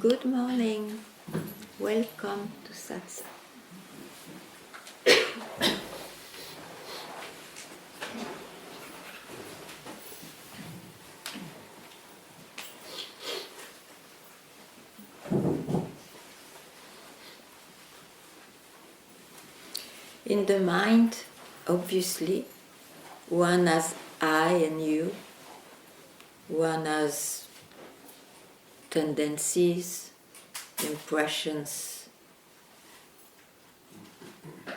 Good morning. Welcome to Satsang. In the mind, obviously, one has I and you, one has tendencies, impressions,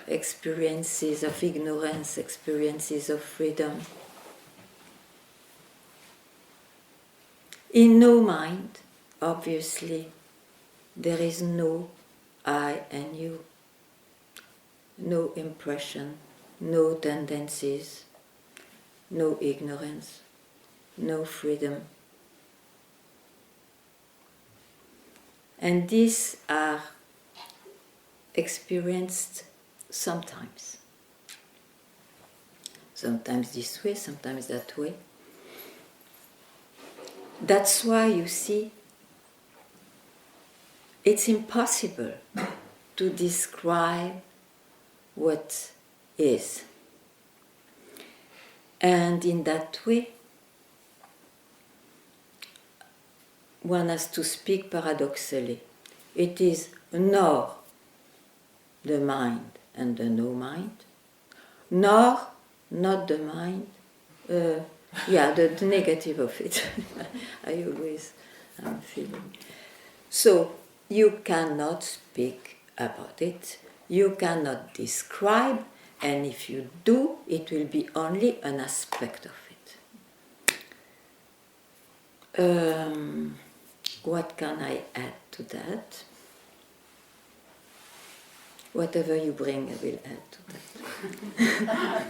experiences of ignorance, experiences of freedom. In no mind, obviously, there is no I and you, no impression, no tendencies, no ignorance, no freedom. And these are experienced sometimes. Sometimes this way, sometimes that way. That's why you see, it's impossible to describe what is. And in that way, one has to speak paradoxically. It is nor the mind and the no mind, nor not the mind, the negative of it. I always am feeling. So you cannot speak about it, you cannot describe, and if you do, it will be only an aspect of it. What can I add to that? Whatever you bring, I will add to that.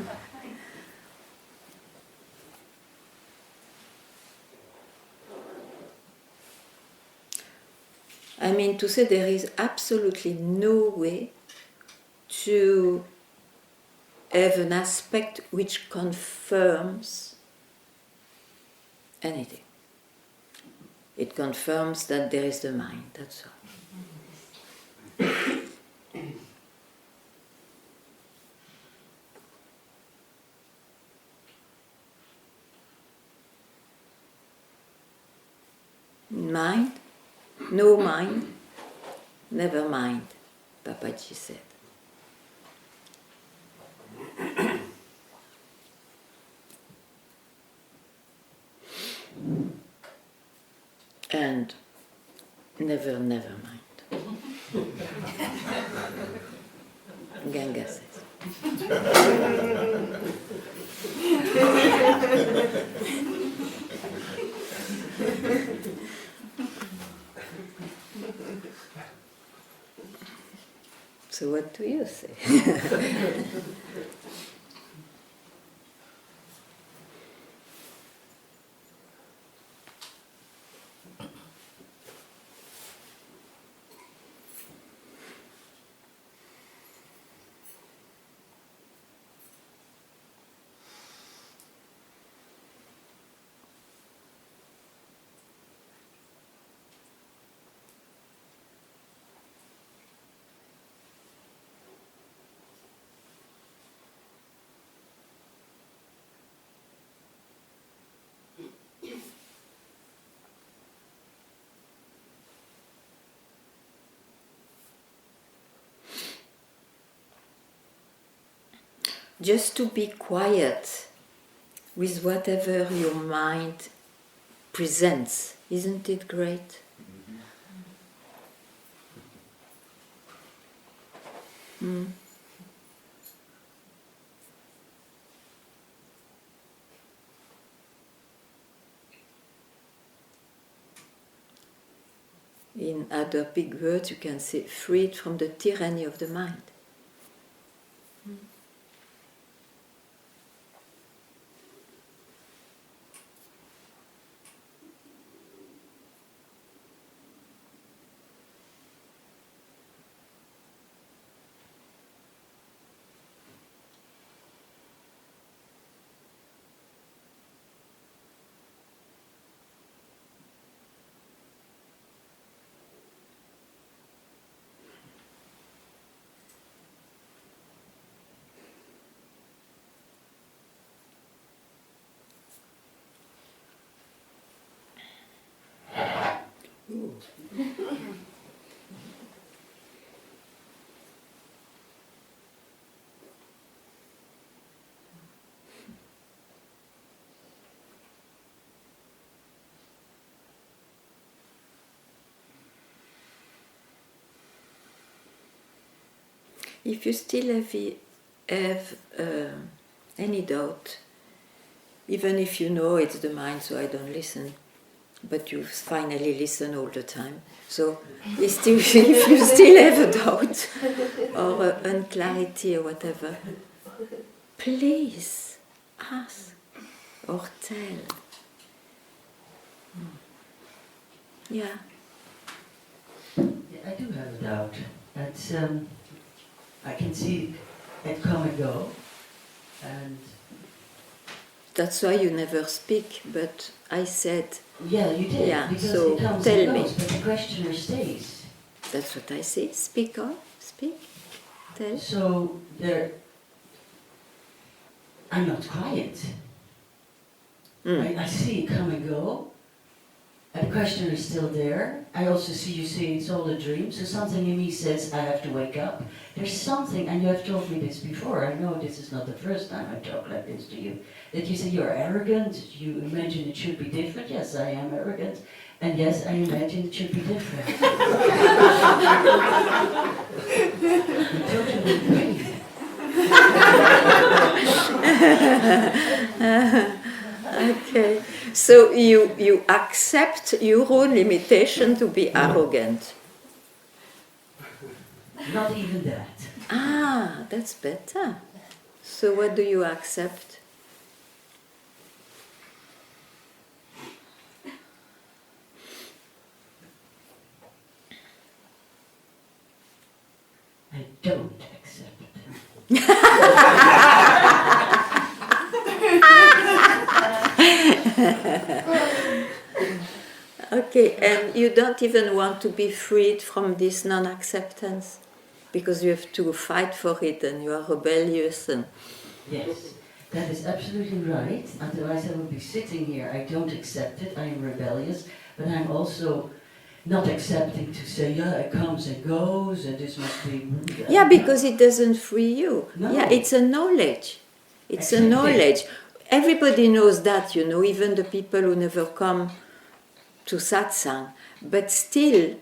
I mean to say there is absolutely no way to have an aspect which confirms anything. It confirms that there is the mind, that's all. Mind, no mind, never mind, Papaji said. And never mind. Ganga says. So what do you say? Just to be quiet with whatever your mind presents. Isn't it great? Mm. In other big words, you can say freed from the tyranny of the mind. if you still have any doubt, even if you know it's the mind, so I don't listen, but you finally listen all the time. So if you still have a doubt or unclarity or whatever, please ask or tell. Yeah. I do have a doubt. It's, I can see it come and go, and that's why you never speak. But I said, yeah, you did. Yeah, because so it comes tell and me. goes, but the questioner stays. That's what I say. Speak on, speak, tell. So I'm not quiet. I see it come and go. And the questioner is still there. I also see you say it's all a dream. So something in me says I have to wake up. There's something, and you have told me this before. I know this is not the first time I talk like this to you. That you say you're arrogant. You imagine it should be different. Yes, I am arrogant. And yes, I imagine it should be different. I totally agree. Okay, so you accept your own limitation to be arrogant. Not even that. Ah, that's better. So what do you accept? I don't accept it. Okay, and you don't even want to be freed from this non-acceptance because you have to fight for it and you are rebellious and... Yes, that is absolutely right. Otherwise I would be sitting here. I don't accept it. I am rebellious, but I'm also not accepting to say, yeah, it comes and goes and this must be... Yeah, because it doesn't free you. No. Yeah, it's a knowledge. It's a Accepting. knowledge. Everybody knows that, you know, even the people who never come to satsang. But still,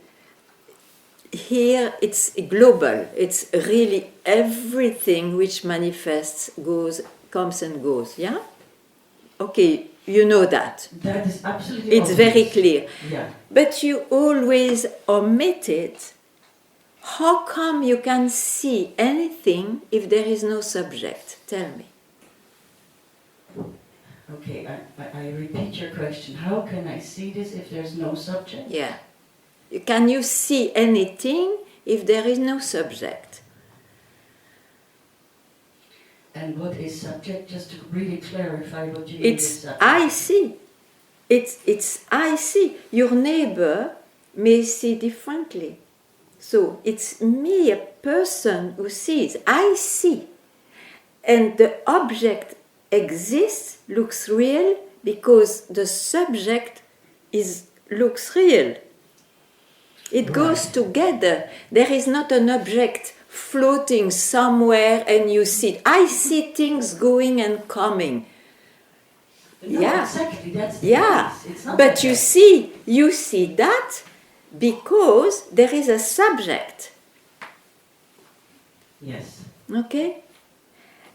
here it's global. It's really everything which manifests, comes and goes. Yeah? Okay, you know that. That is absolutely It's obvious. very clear. Yeah. But you always omit it. How come you can see anything if there is no subject? Tell me. Okay, I repeat your question. How can I see this if there's no subject? Yeah. Can you see anything if there is no subject? And what is subject? Just to really clarify what you mean with It's subject. I see. It's I see. Your neighbor may see differently. So it's me, a person who sees. I see. And the object exists, looks real, because the subject looks real. It goes together. There is not an object floating somewhere and you see it. I see things going and coming. No, Yeah. exactly. That's the Yeah. case. It's not But like you that. see that because there is a subject. Yes. Okay?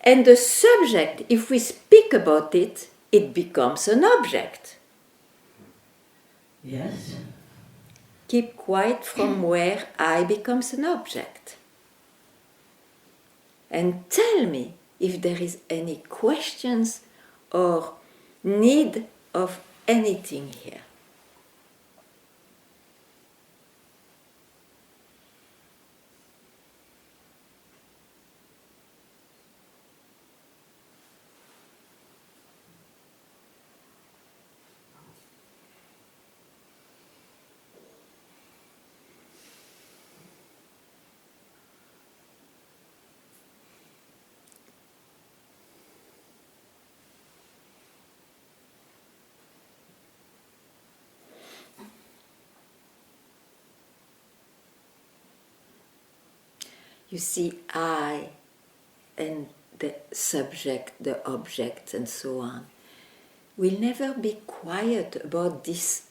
And the subject, if we speak about it, it becomes an object. Yes. Keep quiet from where I becomes an object. And tell me if there is any questions or need of anything here. You see, I and the subject, the object, and so on, will never be quiet about this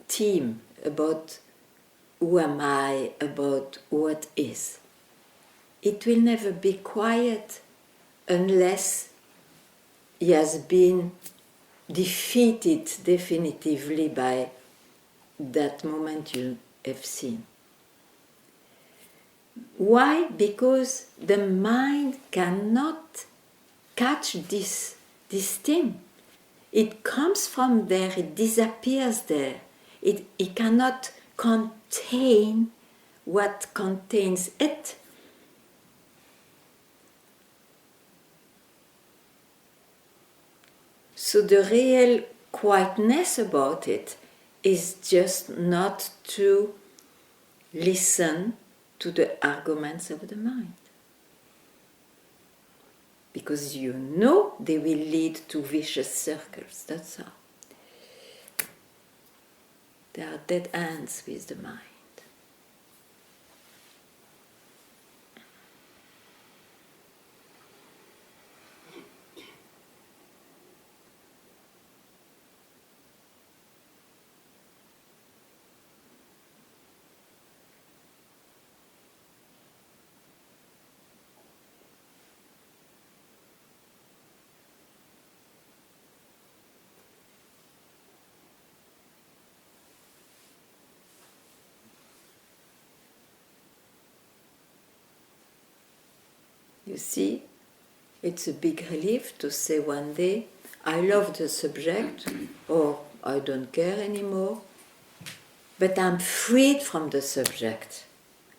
theme, about who am I, about what is. it will never be quiet unless he has been defeated definitively by that moment you have seen. Why? Because the mind cannot catch this thing. It comes from there, it disappears there. It cannot contain what contains it. So the real quietness about it is just not to listen to the arguments of the mind. Because you know they will lead to vicious circles, that's all. There are dead ends with the mind. You see, it's a big relief to say one day, I love the subject, or I don't care anymore, but I'm freed from the subject.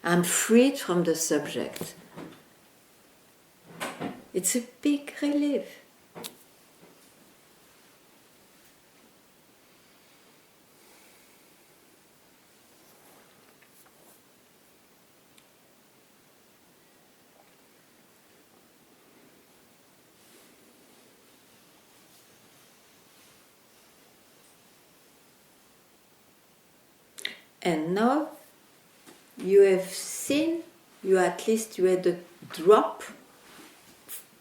I'm freed from the subject. It's a big relief. And now you have seen, you at least you had a drop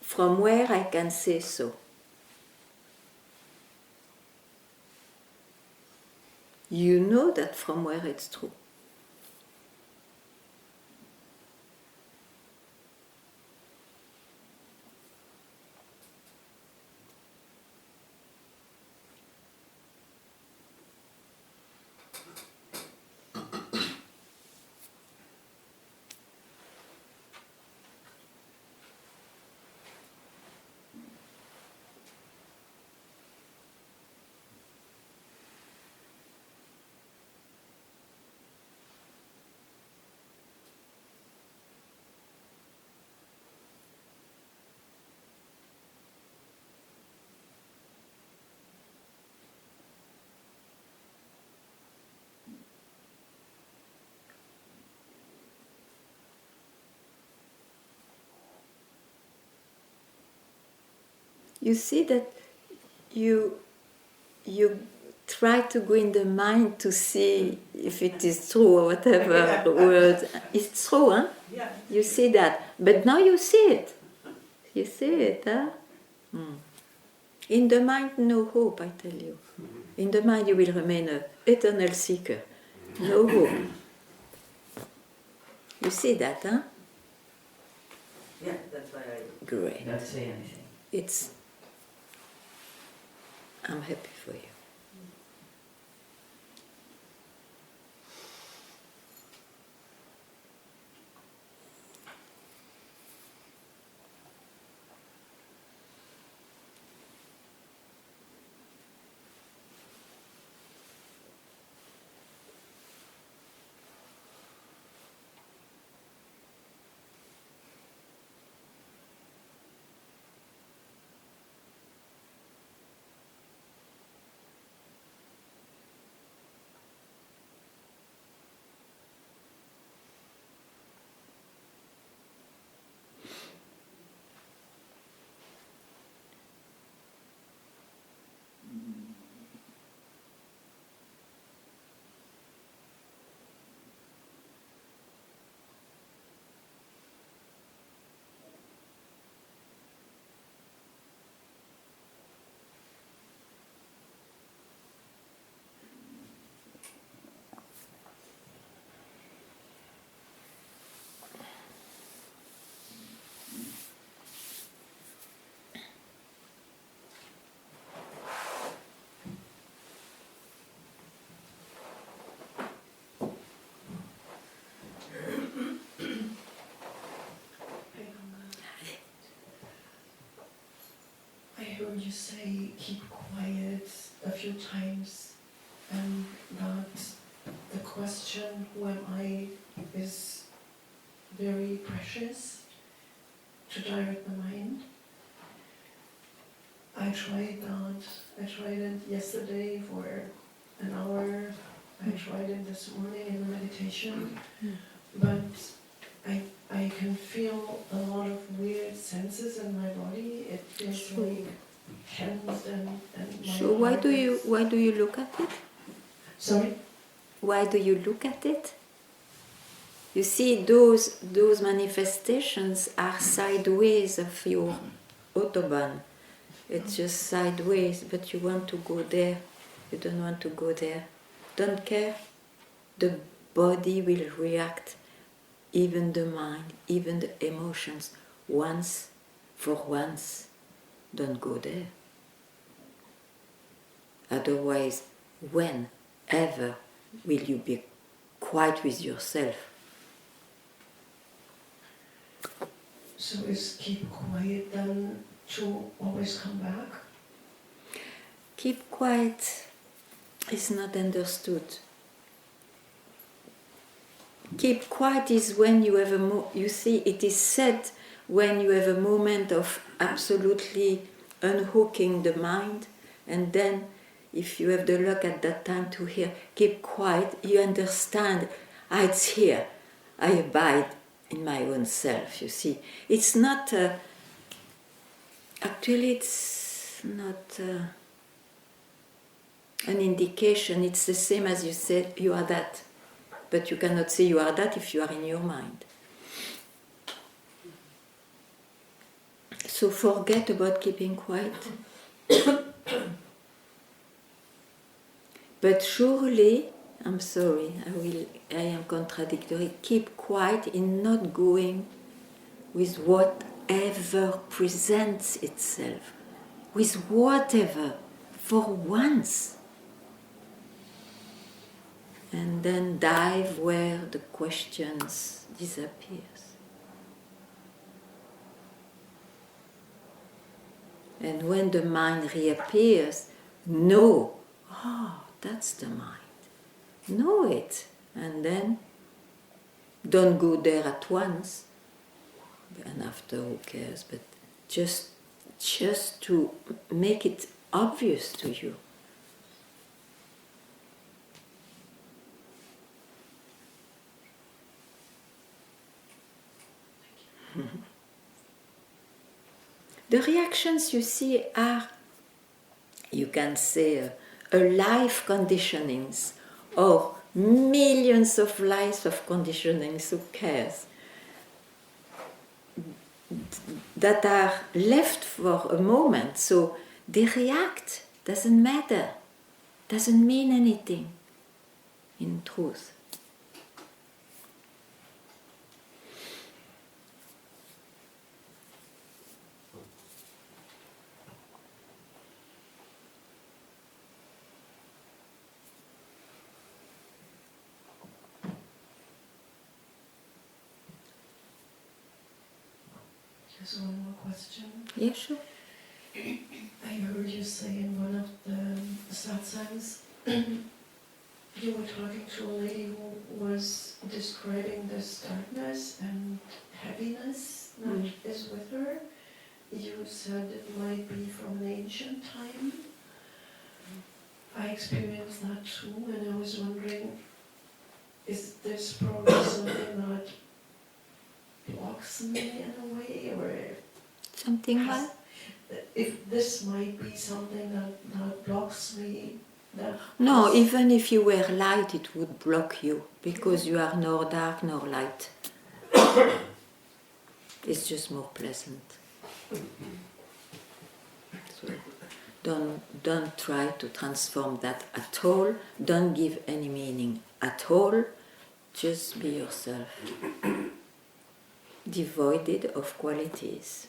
from where I can say so. You know that from where it's true. You see that you try to go in the mind to see if it is true or whatever word. It's true, huh? Yeah. You see that. But now you see it. You see it, huh? Mm. In the mind, no hope, I tell you. In the mind, you will remain an eternal seeker. No hope. You see that, huh? Yeah, that's why I Great. don't say anything. I'm happy for you. heard you say keep quiet a few times, and that the question, who am I, is very precious to direct the mind. I tried that. I tried it yesterday for an hour. I tried it this morning in the meditation. But I can feel a lot of weird senses in my body. It feels like tense and my So why do you look at it? Sorry? Why do you look at it? You see, those manifestations are sideways of your autobahn. It's just sideways, but you want to go there. You don't want to go there. Don't care. The body will react, even the mind, even the emotions. Once, for once, don't go there. Otherwise, when ever will you be quiet with yourself? So is keep quiet then to always come back? Keep quiet is not understood. Keep quiet is when you have you see, it is said when you have a moment of absolutely unhooking the mind, and then if you have the luck at that time to hear, keep quiet, you understand, it's here, I abide in my own self, you see. It's not, actually it's not an indication, it's the same as you said, you are that. But you cannot say you are that if you are in your mind. So forget about keeping quiet. But surely, I'm sorry, I am contradictory, keep quiet in not going with whatever presents itself, with whatever, for once. And then dive where the questions disappears. And when the mind reappears, know, that's the mind. Know it. And then don't go there at once. And after, who cares? But just to make it obvious to you. The reactions you see are, you can say, a life conditionings or millions of lives of conditionings, who cares, that are left for a moment, so they react, doesn't matter, doesn't mean anything in truth. Just one more question. Yeah, sure. I heard you say in one of the satsangs, you were talking to a lady who was describing this darkness and heaviness that is with her. You said it might be from an ancient time. I experienced that too, and I was wondering, is this probably something that blocks me in a way, or Something like? if this might be something that blocks me? No, even if you were light, it would block you, because you are nor dark nor light. It's just more pleasant. So don't try to transform that at all. Don't give any meaning at all. Just be yourself, devoid of qualities.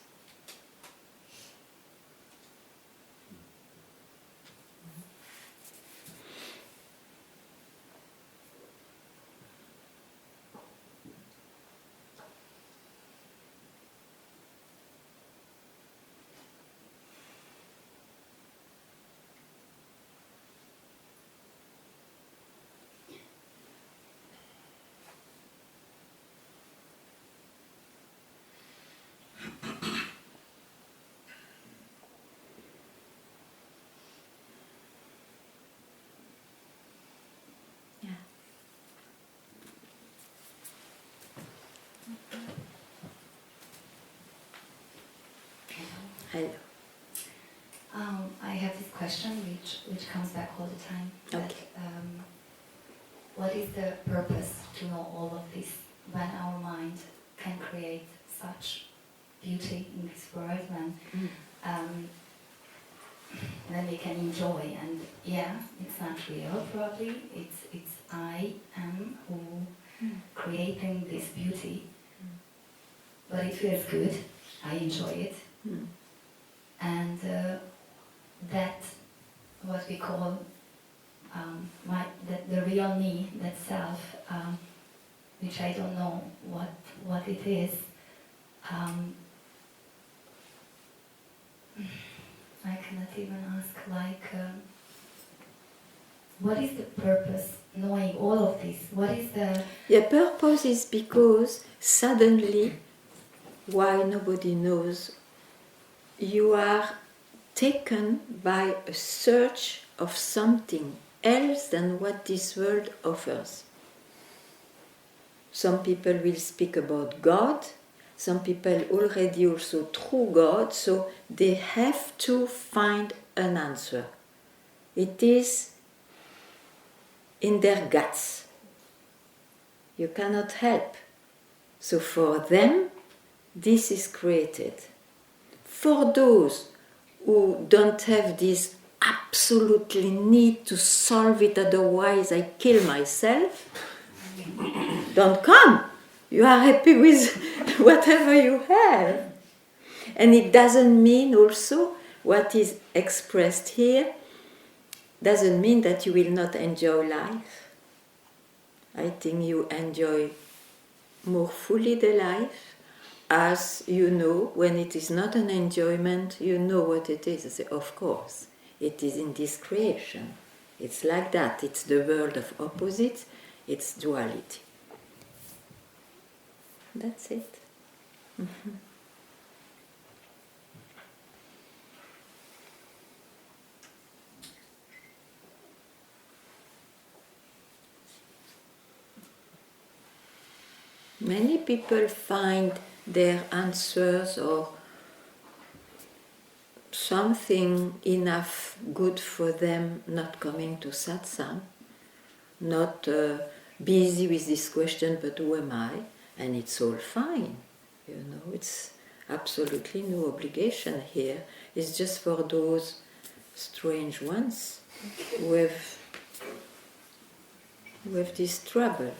Hello. I have this question which comes back all the time. Okay. What is the purpose to know all of this when our mind can create such beauty in this world, when we can enjoy? And yeah, it's not real probably. It's I am who creating this beauty, but it feels good. I enjoy it, and that what we call the real me, that self, which I don't know what it is. I cannot even ask, what is the purpose knowing all of this? What is the... The purpose is because suddenly, why nobody knows, you are taken by a search of something else than what this world offers. Some people will speak about God, some people already also through God, so they have to find an answer. It is in their guts. You cannot help. So for them, this is created. For those who don't have this absolutely need to solve it, otherwise I kill myself, don't come. You are happy with whatever you have. And it doesn't mean also what is expressed here doesn't mean that you will not enjoy life. I think you enjoy more fully the life, as you know, when it is not an enjoyment, you know what it is. I say, of course, it is in this creation. It's like that. It's the world of opposites. It's duality. That's it. Mm-hmm. Many people find their answers or something enough good for them not coming to satsang, not busy with this question, but who am I? And it's all fine. You know, it's absolutely no obligation here. It's just for those strange ones who have this trouble.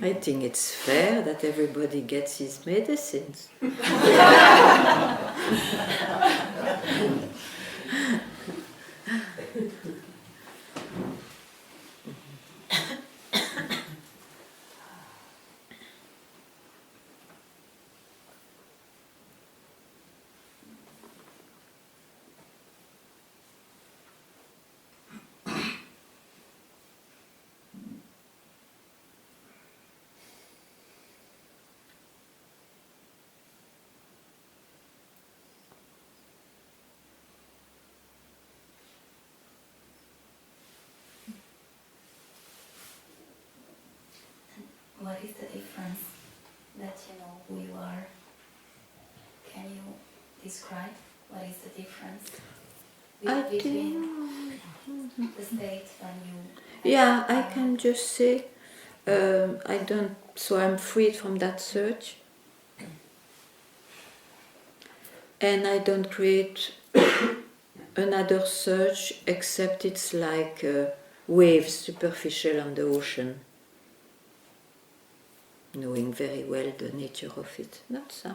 I think it's fair that everybody gets his medicines. What is the difference that you know who you are? Can you describe what is the difference between the state when you... Yeah, I can just say, I'm freed from that search. And I don't create another search except it's like waves superficial on the ocean. Knowing very well the nature of it. Not so.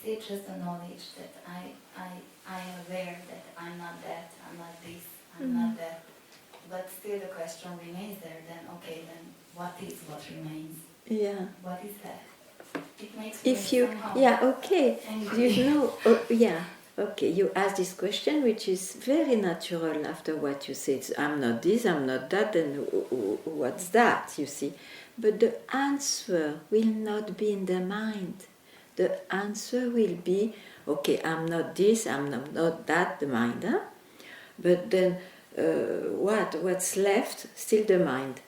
it's just a knowledge that I am aware that I'm not that, I'm not this, I'm not that. But still the question remains there, then okay, then what is what remains? Yeah. What is that? It makes If me you, somehow yeah, okay, angry. you know, yeah, okay, you ask this question, which is very natural after what you said. I'm not this, I'm not that, and what's that, you see? But the answer will not be in the mind. The answer will be, okay, I'm not this, I'm not that, the mind, huh? But then what's left? Still the mind.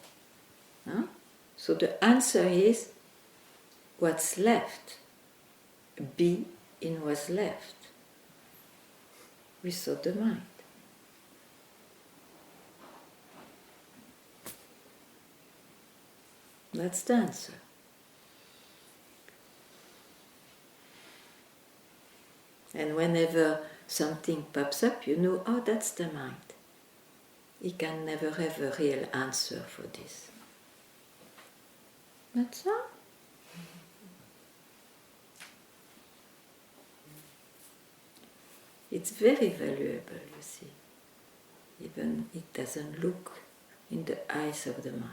Huh? So the answer is what's left. Be in what's left. We saw the mind. That's the answer. And whenever something pops up, you know, oh, that's the mind. He can never have a real answer for this. That's all. It's very valuable, you see. Even it doesn't look in the eyes of the mind.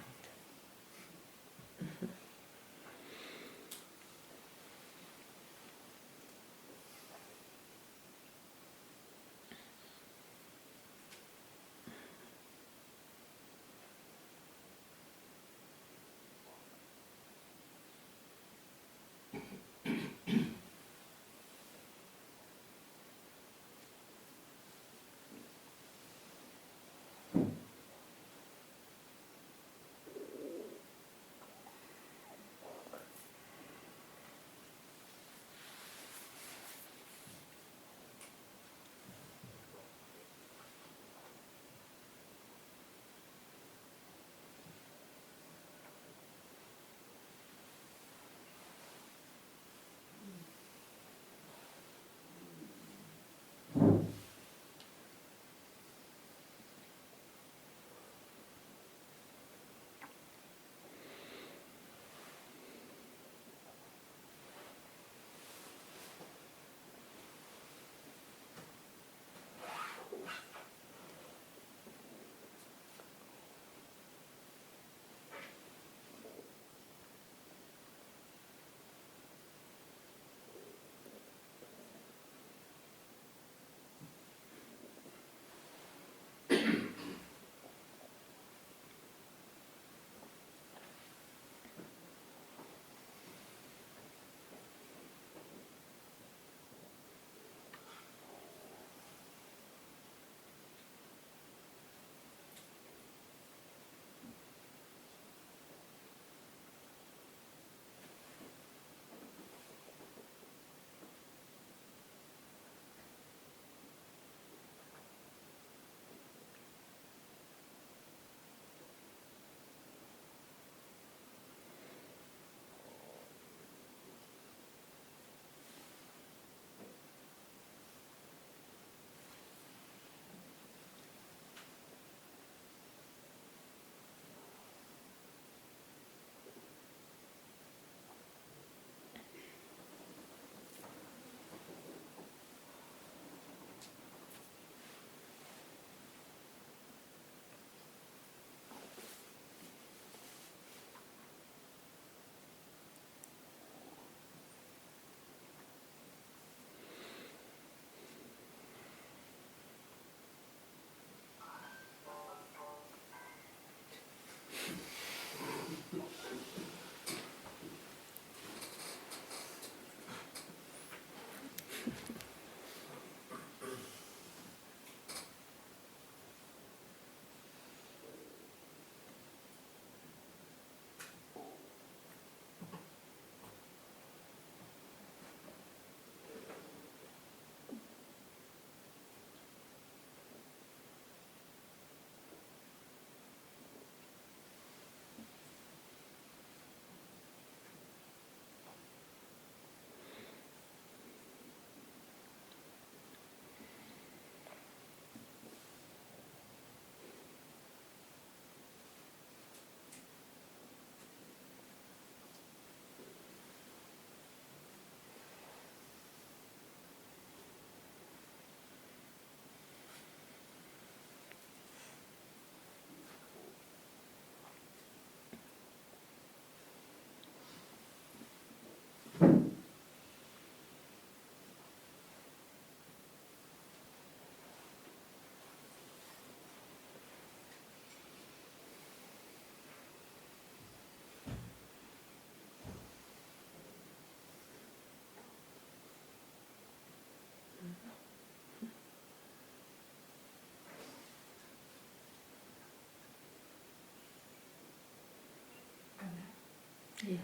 Yeah.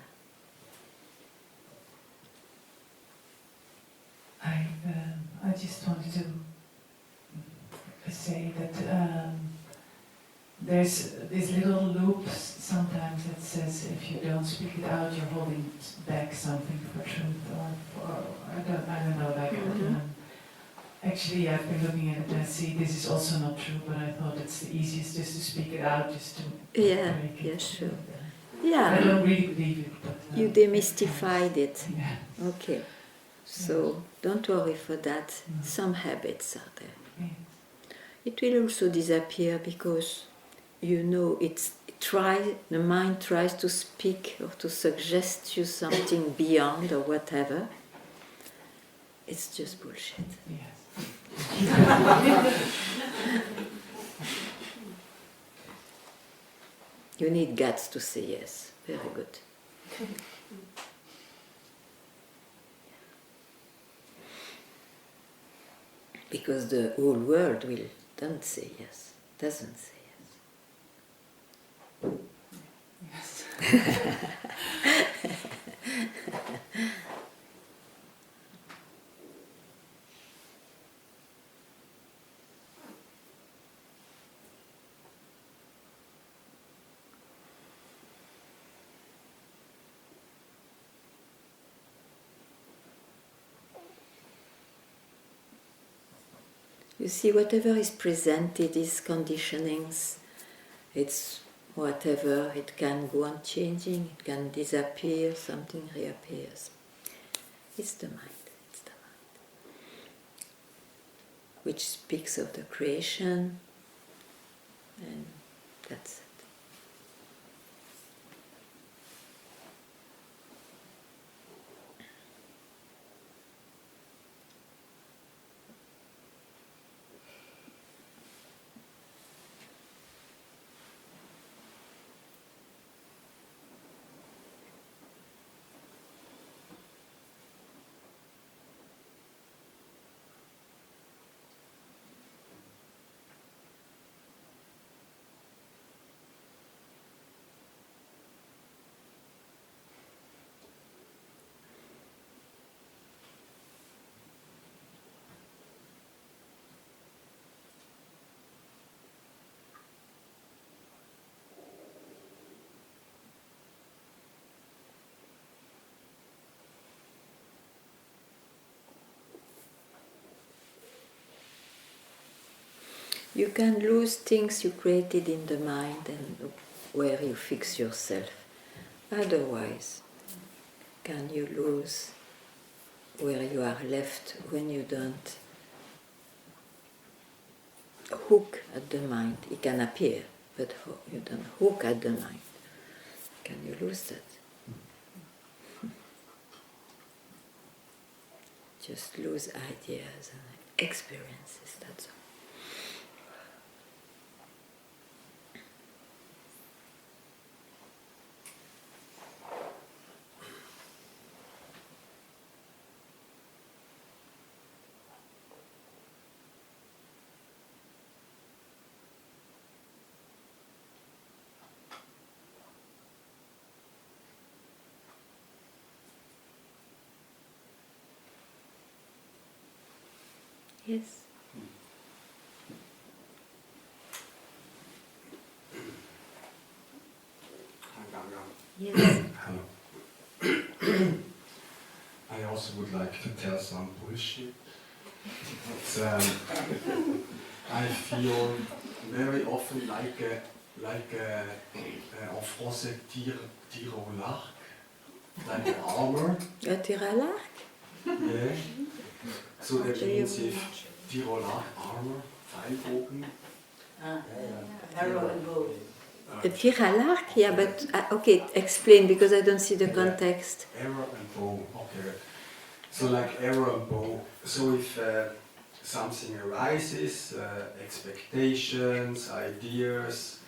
I just wanted to say that there's these little loops sometimes that says if you don't speak it out, you're holding back something for truth or for, I don't know, like actually I've been looking at it and I see this is also not true, but I thought it's the easiest just to speak it out, just to Yeah, break it. yeah, sure. I Yeah, don't really believe it, but you demystified it. yeah. Okay, so don't worry for that. No. Some habits are there. Yeah. It will also disappear because you know the mind tries to speak or to suggest you something beyond or whatever. It's just bullshit. Yes. You need guts to say yes. Very good. Because the whole world don't say yes, doesn't say yes. Yes. You see, whatever is presented is conditionings. It's whatever, it can go on changing, it can disappear, something reappears. It's the mind, which speaks of the creation, and that's it. You can lose things you created in the mind and where you fix yourself. Otherwise, can you lose where you are left when you don't hook at the mind? It can appear, but you don't hook at the mind. Can you lose that? Just lose ideas and experiences, that's all. Yes. Hi, Ganga. Yes. Hello. I also would like to tell some bullshit. It's, I feel very often like en français tir au l'arc, like an armor. A tir à l'arc? Yeah. So that means if tir au l'arc, armor, Pfeilbogen. Arrow and bow. A tir à l'arc? Yeah, but okay, explain because I don't see the context. Arrow and bow, okay. So like arrow and bow. So if something arises, expectations, ideas,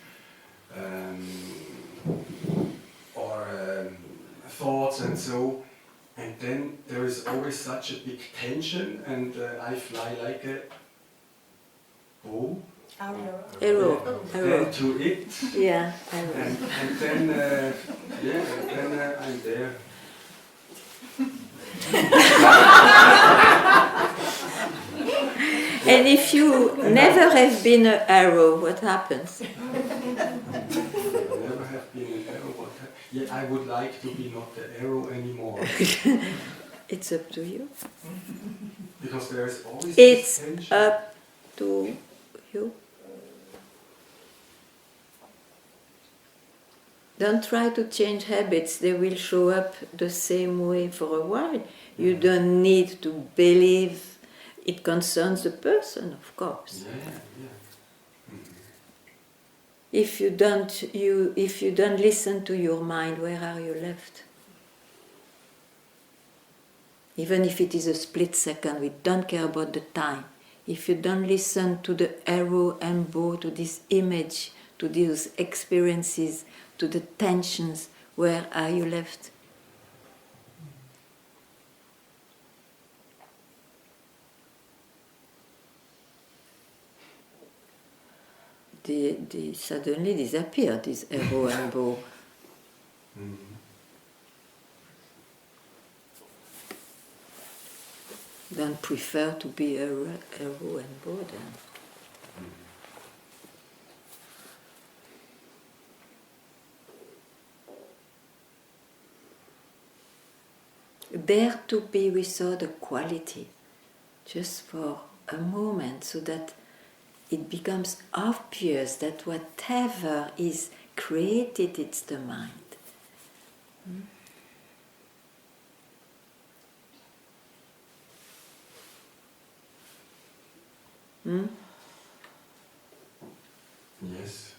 or thoughts and so, and then there is always such a big tension, and I fly like a bow. Arrow. Then to it, Yeah, arrow. and then I'm there. And if you never have been an arrow, what happens? I never have been an arrow. Yeah, I would like to be not the arrow anymore. It's up to you. Because there is always It's this tension. up to you. Don't try to change habits, they will show up the same way for a while. You don't need to believe it concerns the person, of course. Yeah. If you don't listen to your mind, where are you left? Even if it is a split second, we don't care about the time. If you don't listen to the arrow and bow, to this image, to these experiences, to the tensions, where are you left? They suddenly disappear, this arrow and bow. Don't prefer to be a arrow and bow then. Dare to be without a quality, just for a moment, so that it becomes obvious that whatever is created, it's the mind. Yes.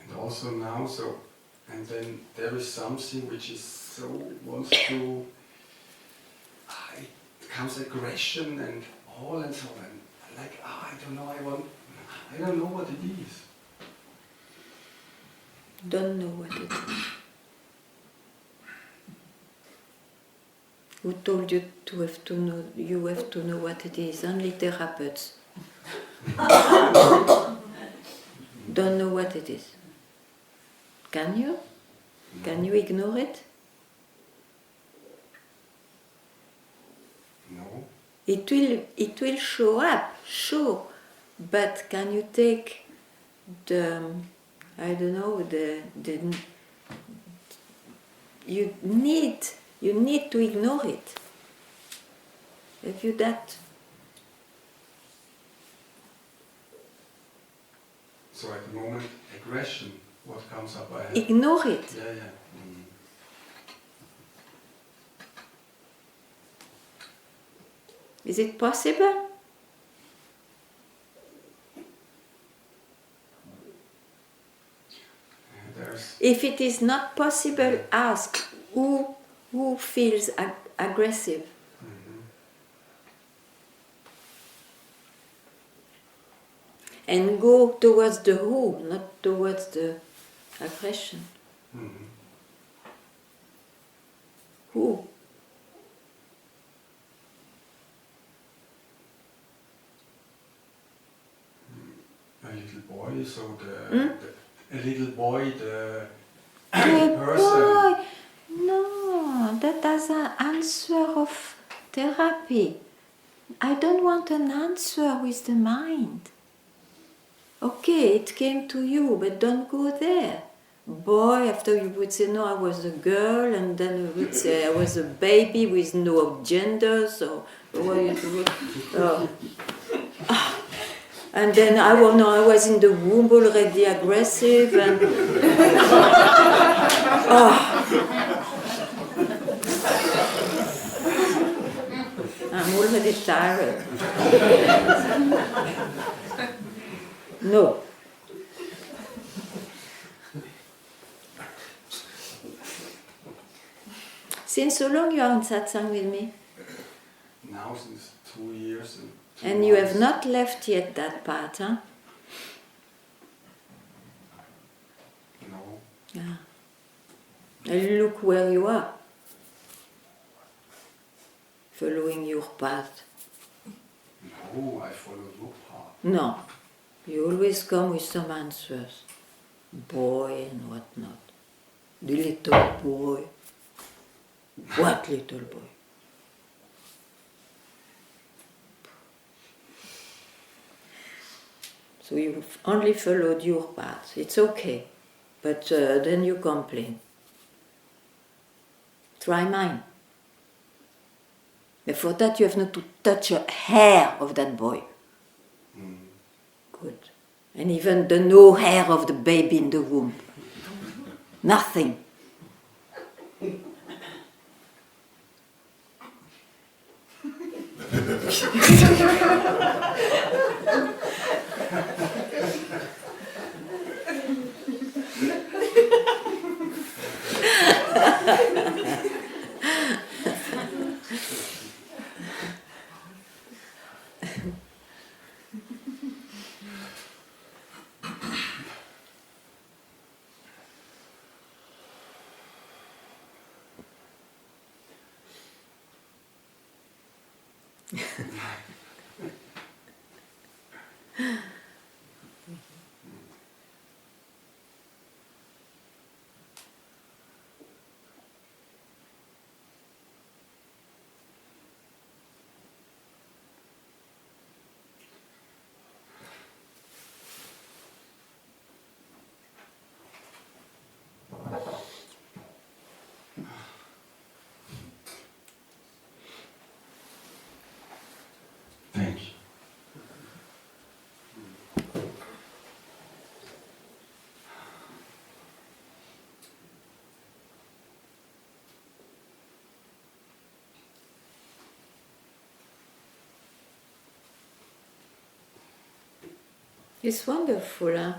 And also now, and then there is something which is so wants to. It comes aggression and all and so on. Like I don't know. I don't know what it is. Don't know what it is. Who told you to have to know? You have to know what it is. Only therapists. Don't know what it is. Can you? Can you ignore it? No. It will show up, sure. But can you take the, I don't know, you need to ignore it. Have you that? So at the moment, aggression, what comes up, I have. Ignore it. Yeah. Is it possible? If it is not possible, ask who feels aggressive. And go towards the who, not towards the aggression. Who? A little boy, so a little boy, the The person. boy! No, that doesn't answer of therapy. I don't want an answer with the mind. Okay, it came to you, but don't go there. Boy, after you would say, no, I was a girl, and then you would say, I was a baby with no gender, so and then I was in the womb already aggressive, and I'm already tired. No. Since so long you are in satsang with me? Now since 2 years and 2 And you have months. not left yet that path, huh? No. Yeah. And look where you are. Following your path. No, I follow your path. No. You always come with some answers. Boy and whatnot. The little boy. What little boy? So you only followed your path. It's okay. But then you complain. Try mine. But for that you have not to touch a hair of that boy. Good. And even the no hair of the baby in the womb. Nothing. Thank you. It's wonderful. Huh?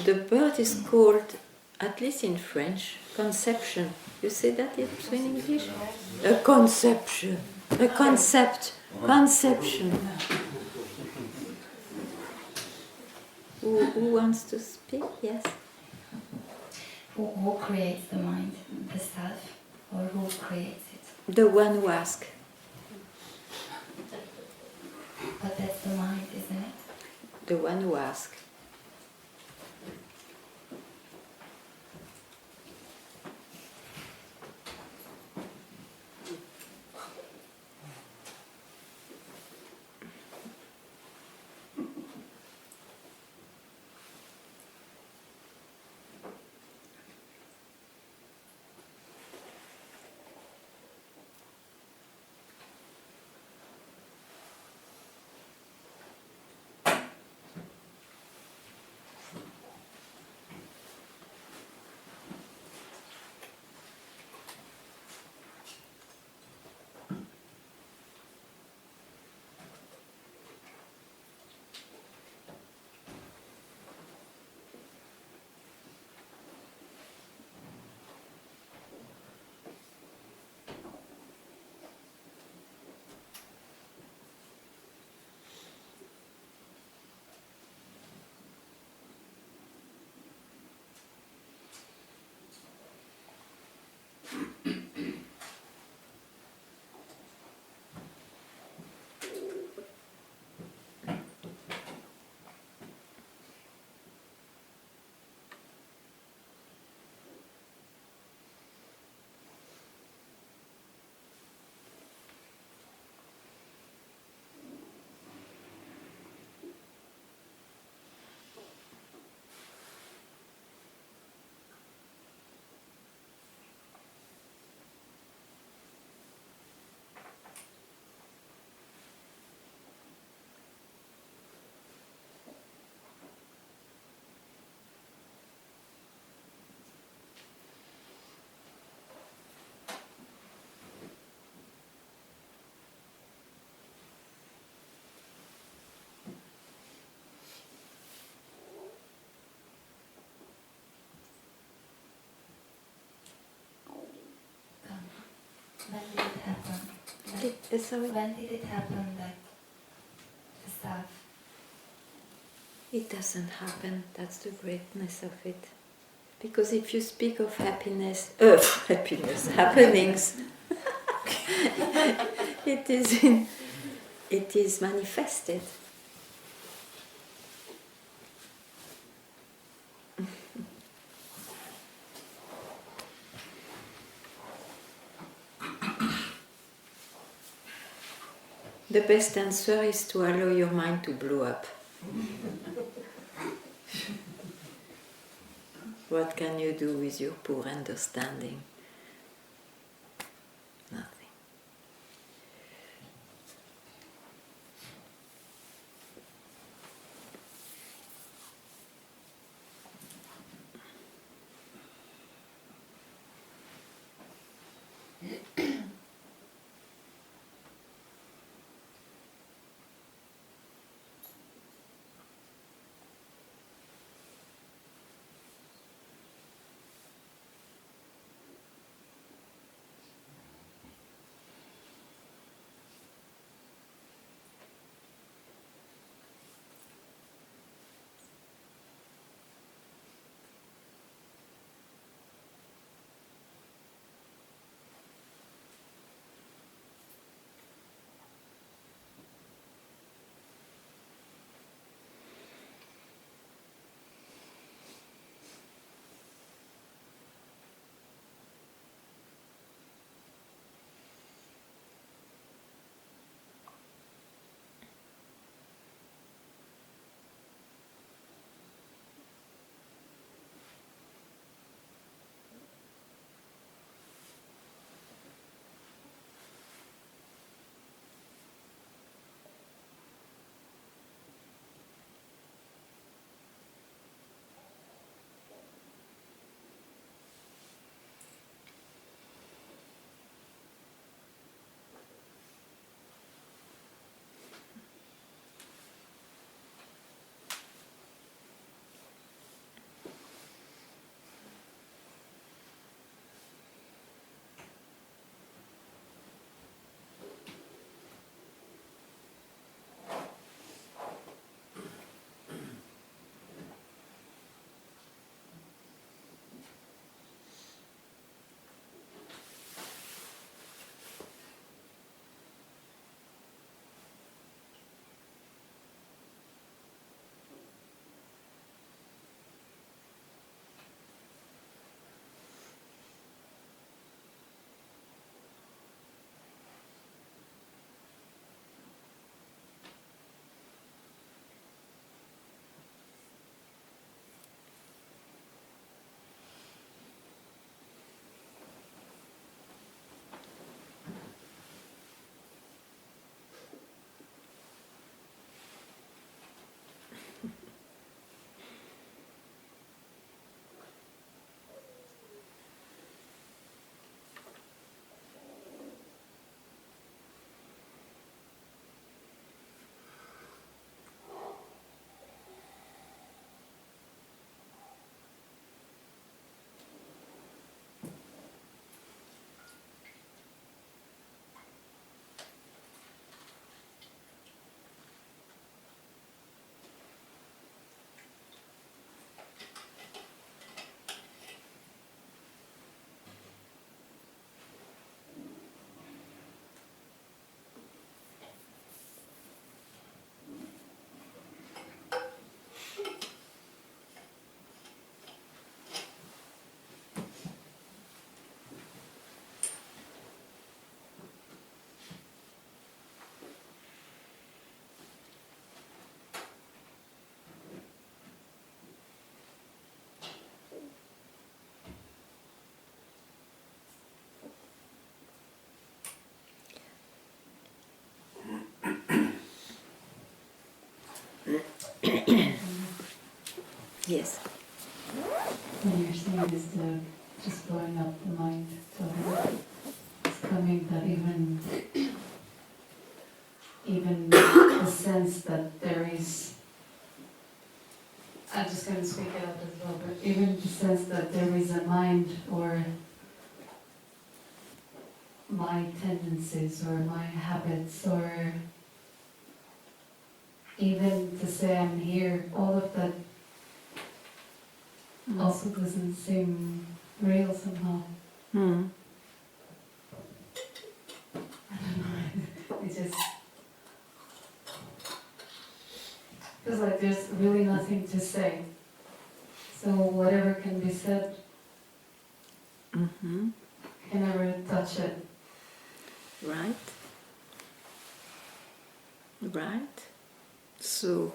The bird is called, at least in French, conception. You say that in English? A conception. A concept. Conception. Who wants to speak? Yes. Who creates the mind? The self? Or who creates it? The one who asks. But that's the mind, isn't it? The one who asks. When did it happen? Sorry? When did it happen that the stuff? It doesn't happen. That's the greatness of it. Because if you speak of happenings, it is manifested. The best answer is to allow your mind to blow up. What can you do with your poor understanding? Nothing. Yes. When you're saying this, just blowing up the mind, so it's coming that even the sense that there is, I'm just going to speak it up as well, but even the sense that there is a mind or my tendencies or my habits, or even to say I'm here, all of that also doesn't seem real somehow. Mm. I don't know. It just feels like there's really nothing to say. So whatever can be said, Mm-hmm. I can never touch it. Right? Right? So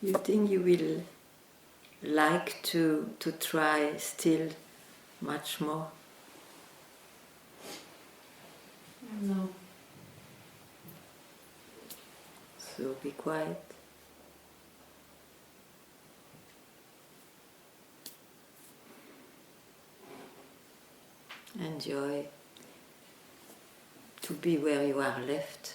you think you will like to try still much more? No. So be quiet. Enjoy to be where you are left.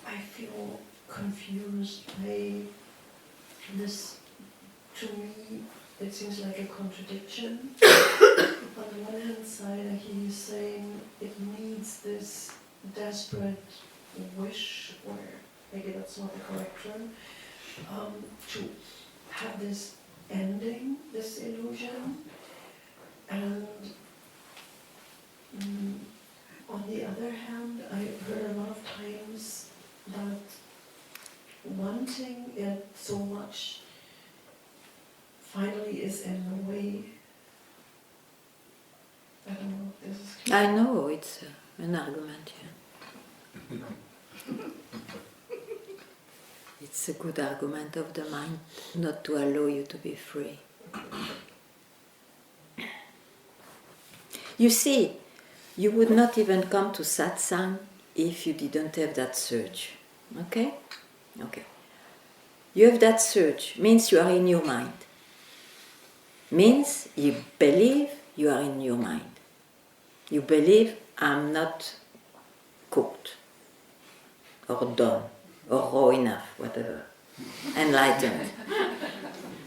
I feel confused by this. To me, it seems like a contradiction. On the one hand side, he's saying it needs this desperate wish, or maybe that's not the correct term, to have this ending, this illusion. And on the other hand, I've heard a lot of times that wanting it so much finally is in the way. I don't know if this is clear. I know it's an argument, yeah. It's a good argument of the mind not to allow you to be free. You see, you would not even come to satsang if you didn't have that surge. Okay? Okay. You have that surge, means you are in your mind. Means you believe you are in your mind. You believe I'm not cooked, or done, or raw enough, whatever. Enlightened.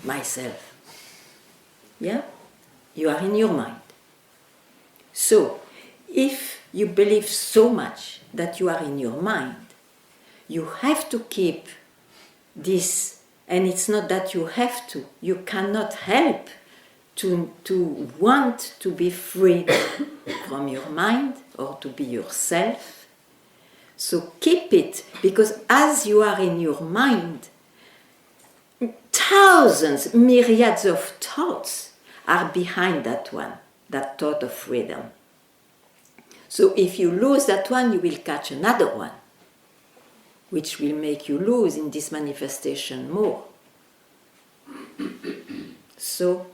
Myself. Yeah? You are in your mind. So, if you believe so much that you are in your mind, you have to keep this, and it's not that you have to, you cannot help to want to be freed from your mind or to be yourself. So keep it, because as you are in your mind, thousands, myriads of thoughts are behind that one, that thought of freedom. So if you lose that one, you will catch another one, which will make you lose in this manifestation more. So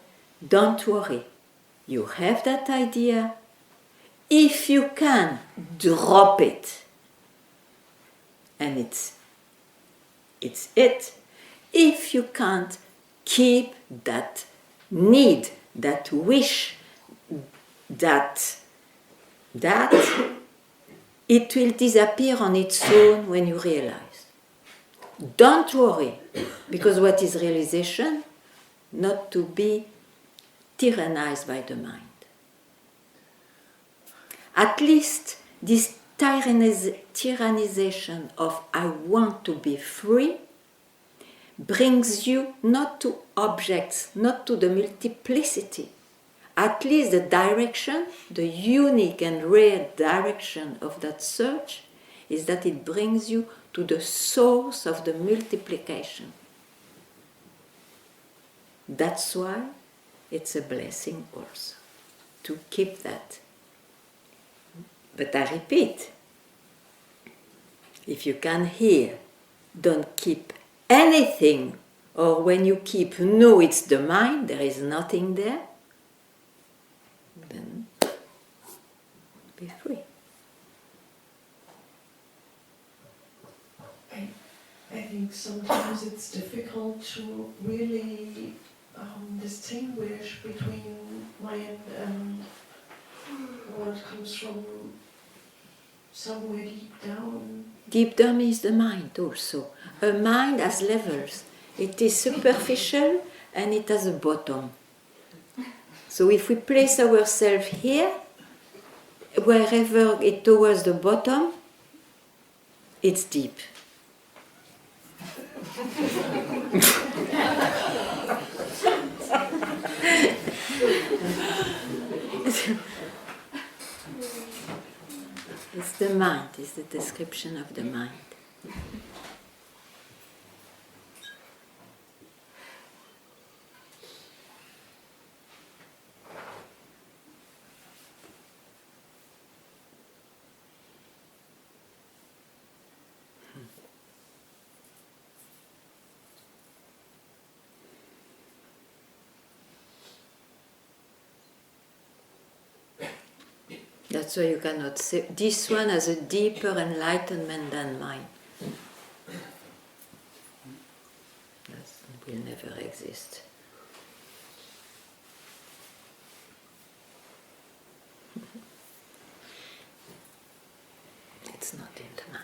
don't worry. You have that idea. If you can, drop it. And it's it. If you can't, keep that need, that wish, that it will disappear on its own when you realize. Don't worry, because what is realization? Not to be tyrannized by the mind. At least this tyrannization of I want to be free brings you not to objects, not to the multiplicity. At least the direction, the unique and rare direction of that search is that it brings you to the source of the multiplication. That's why it's a blessing also to keep that. But I repeat, if you can hear, don't keep anything, or when you keep, no, it's the mind, there is nothing there, then be free. I think sometimes it's difficult to really distinguish between mind and what comes from somewhere deep down. Deep down is the mind also. A mind has levels. It is superficial and it has a bottom. So if we place ourselves here, wherever it towards the bottom, it's deep. It's the mind, it's the description of the mind. That's why you cannot say, this one has a deeper enlightenment than mine. That will never exist. It's not in the mind.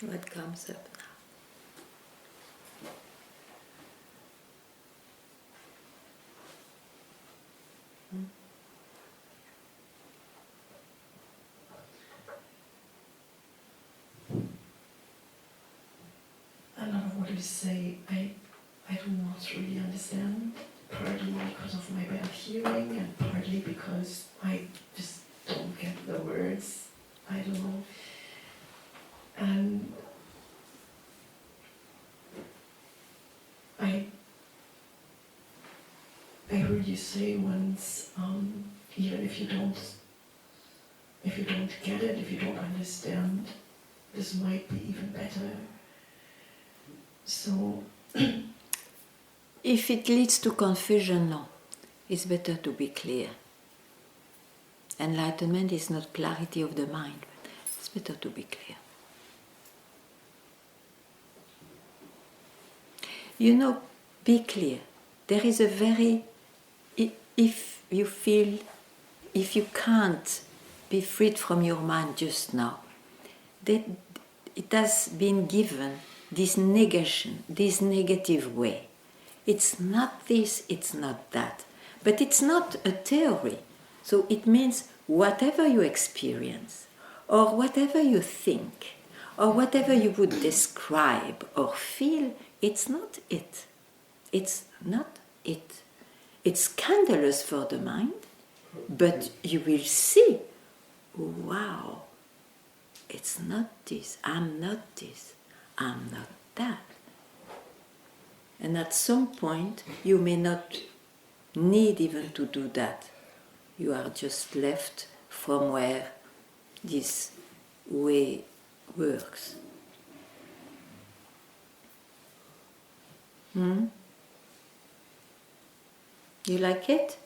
What comes up now? A lot of what you say, I do not really understand, partly because of my bad hearing and partly because I just don't get the words. I don't know. And I heard you say once, even if you don't get it, if you don't understand, this might be even better. So, If it leads to confusion, no. It's better to be clear. Enlightenment is not clarity of the mind, but it's better to be clear. You know, be clear. There is a very, if you feel, if you can't be freed from your mind just now, that it has been given this negation, this negative way. It's not this, it's not that. But it's not a theory. So it means whatever you experience, or whatever you think, or whatever you would describe or feel, it's not it. It's not it. It's scandalous for the mind, but you will see, wow, it's not this, I'm not this, I'm not that. And at some point, you may not need even to do that. You are just left from where this way works. You like it?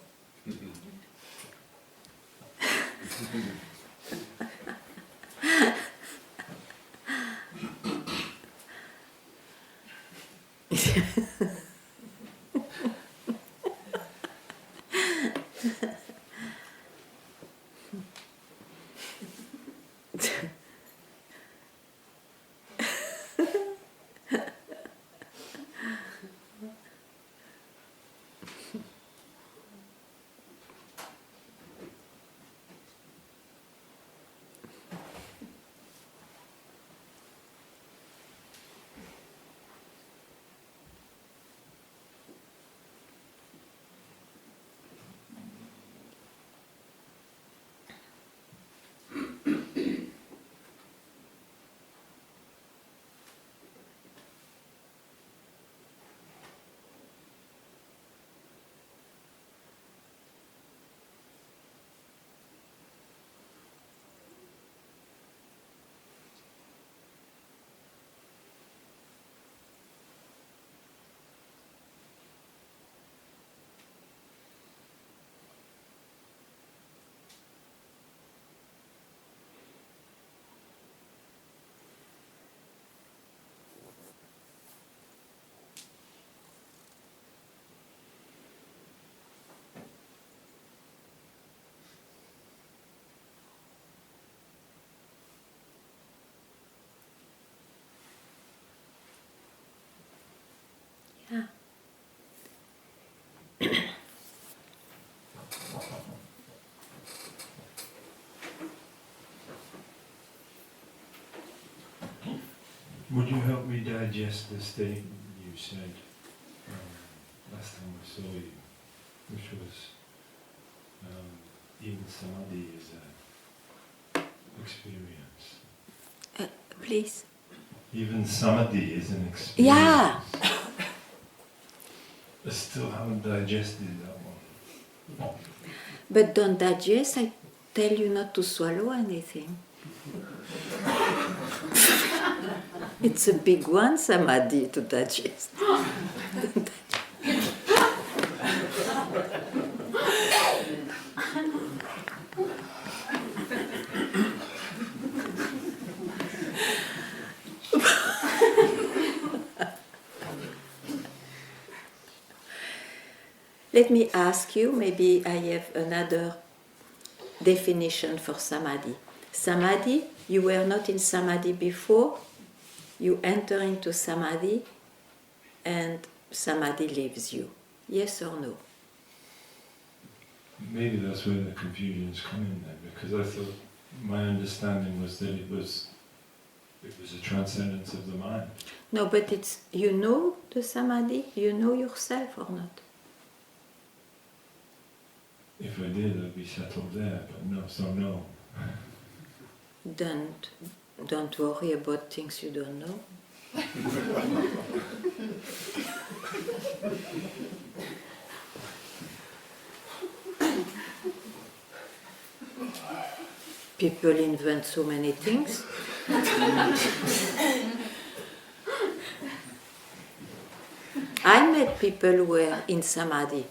Yeah. Would you help me digest the statement you said last time I saw you, which was even samadhi is an experience. Please. Even samadhi is an experience. Yeah. I still haven't digested that one. But don't digest, I tell you not to swallow anything. It's a big one, samadhi, to digest. Let me ask you, maybe I have another definition for samadhi. Samadhi, you were not in samadhi before, you enter into samadhi and samadhi leaves you. Yes or no? Maybe that's where the confusion is coming then, because I thought my understanding was that It was a transcendence of the mind. No, but it's, you know the samadhi? You know yourself or not? If I did, I'd be settled there, but no, so no. Don't worry about things you don't know. People invent so many things. I met people who were in samadhi,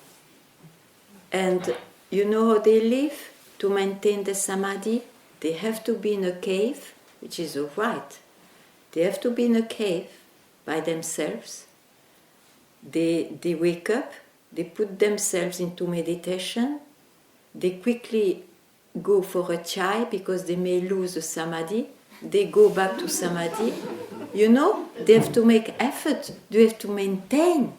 and you know how they live to maintain the samadhi? They have to be in a cave, which is all right. They have to be in a cave by themselves. They wake up, they put themselves into meditation, they quickly go for a chai because they may lose the samadhi, they go back to samadhi. You know, they have to make effort, they have to maintain.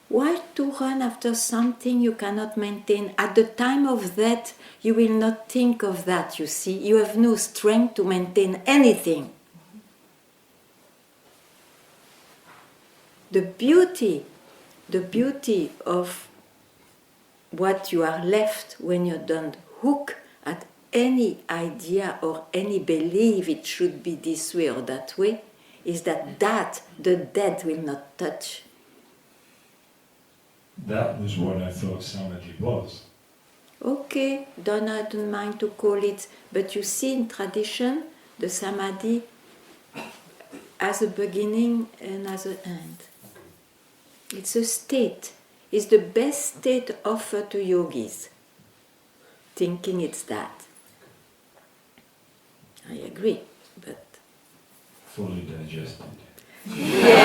Why to run after something you cannot maintain? At the time of that, you will not think of that, you see. You have no strength to maintain anything. The beauty of what you are left when you don't hook at any idea or any belief it should be this way or that way, is that the dead will not touch. That was what I thought samadhi was. Okay, I don't mind to call it, but you see in tradition, the samadhi has a beginning and has an end. It's a state. It's the best state offered to yogis, thinking it's that. I agree, but... Fully digested. Yeah.